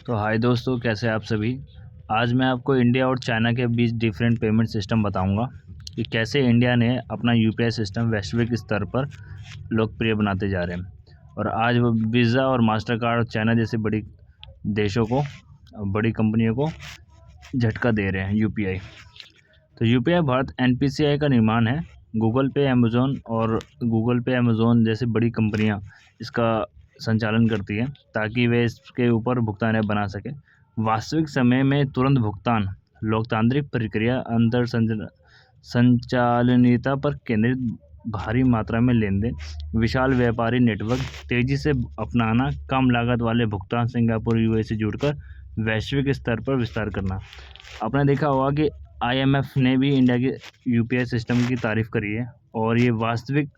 तो हाय दोस्तों, कैसे आप सभी। आज मैं आपको इंडिया और चाइना के बीच डिफरेंट पेमेंट सिस्टम बताऊंगा कि कैसे इंडिया ने अपना यूपीआई सिस्टम वैश्विक स्तर पर लोकप्रिय बनाते जा रहे हैं। और आज वो वीज़ा और मास्टर कार्ड चाइना जैसे बड़ी देशों को, बड़ी कंपनियों को झटका दे रहे हैं यूपीआई। तो यूपीआई भारत एनपीसीआई का निर्माण है। गूगल पे अमेज़ोन जैसी बड़ी कंपनियां इसका संचालन करती है ताकि वे इसके ऊपर भुगतान बना सके। वास्तविक समय में तुरंत भुगतान, लोकतांत्रिक प्रक्रिया, अंतर संचालनीयता पर केंद्रित, भारी मात्रा में लेन देन, विशाल व्यापारी नेटवर्क, तेजी से अपनाना, कम लागत वाले भुगतान, सिंगापुर यूएई से जुड़कर वैश्विक स्तर पर विस्तार करना। आपने देखा होगा कि आईएमएफ ने भी इंडिया के यूपीआई सिस्टम की तारीफ करी है और ये वास्तविक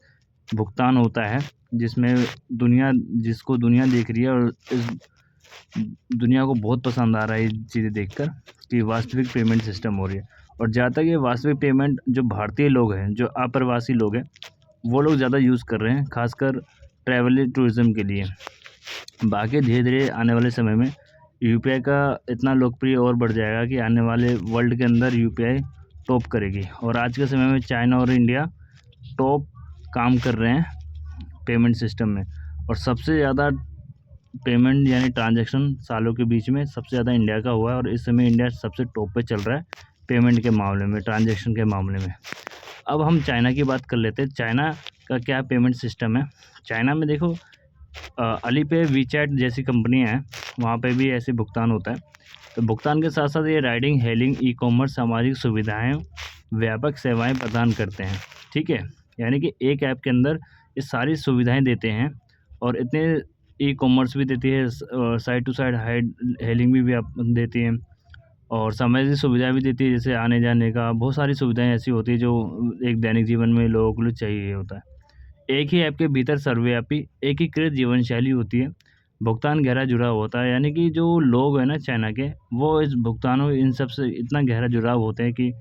भुगतान होता है जिसको दुनिया देख रही है। और इस दुनिया को बहुत पसंद आ रहा है ये चीज़ें देखकर कि वास्तविक पेमेंट सिस्टम हो रही है। और जहाँ तक ये वास्तविक पेमेंट जो भारतीय लोग हैं, जो अप्रवासी लोग हैं, वो लोग ज़्यादा यूज़ कर रहे हैं, खासकर ट्रैवल टूरिज़्म के लिए। बाकी धीरे धीरे आने वाले समय में यूपीआई का इतना लोकप्रिय और बढ़ जाएगा कि आने वाले वर्ल्ड के अंदर यूपीआई टॉप करेगी। और आज के समय में चाइना और इंडिया टॉप काम कर रहे हैं पेमेंट सिस्टम में। और सबसे ज़्यादा पेमेंट यानी ट्रांजैक्शन सालों के बीच में सबसे ज़्यादा इंडिया का हुआ है। और इस समय इंडिया सबसे टॉप पे चल रहा है पेमेंट के मामले में, ट्रांजैक्शन के मामले में। अब हम चाइना की बात कर लेते हैं। चाइना का क्या पेमेंट सिस्टम है। चाइना में देखो, अलीपे, वीचैट जैसी कंपनियां हैं, वहाँ पे भी ऐसे भुगतान होता है। तो भुगतान के साथ साथ ये राइडिंग, हेलिंग, ई कॉमर्स, सामाजिक सुविधाएं, व्यापक सेवाएं प्रदान करते हैं। ठीक है, यानी कि एक ऐप के अंदर ये सारी सुविधाएं देते हैं। और इतने ई कॉमर्स भी देती है, साइड टू साइड हेलिंग भी आप देती हैं, और सामाजिक सुविधाएं भी देती है, जैसे आने जाने का। बहुत सारी सुविधाएं ऐसी होती है जो एक दैनिक जीवन में लोगों को चाहिए होता है। एक ही ऐप के भीतर सर्वव्यापी एकीकृत जीवन शैली होती है। भुगतान गहरा जुड़ा होता है, यानी कि जो लोग हैं ना चाइना के, वो इस भुगतानों इन सब से इतना गहरा जुड़ाव होते हैं कि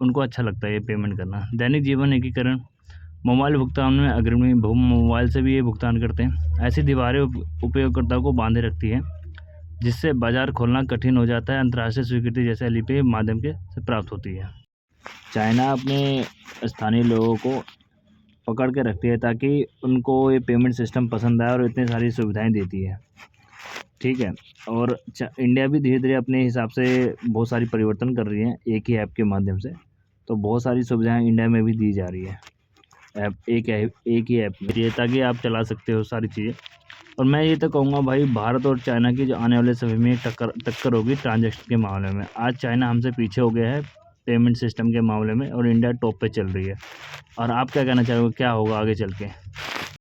उनको अच्छा लगता है ये पेमेंट करना। दैनिक जीवन एकीकरण, मोबाइल भुगतान में अग्रणी, मोबाइल से भी ये भुगतान करते हैं। ऐसी दीवारें उपयोगकर्ताओं को बांधे रखती हैं जिससे बाजार खोलना कठिन हो जाता है। अंतर्राष्ट्रीय स्वीकृति जैसे एलीपे माध्यम के से प्राप्त होती है। चाइना अपने स्थानीय लोगों को पकड़ के रखती है ताकि उनको ये पेमेंट सिस्टम पसंद आए और इतनी सारी सुविधाएं देती है। ठीक है, और इंडिया भी धीरे धीरे अपने हिसाब से बहुत सारी परिवर्तन कर रही है एक ही ऐप के माध्यम से। तो बहुत सारी सुविधाएं इंडिया में भी दी जा रही है एक ही ऐप में, ये ताकि आप चला सकते हो सारी चीज़ें। और मैं ये तो कहूँगा भाई, भारत और चाइना की जो आने वाले समय में टक्कर होगी ट्रांजैक्शन के मामले में। आज चाइना हमसे पीछे हो गया है पेमेंट सिस्टम के मामले में और इंडिया टॉप पे चल रही है। और आप क्या कहना चाहोगे, क्या होगा आगे चल के?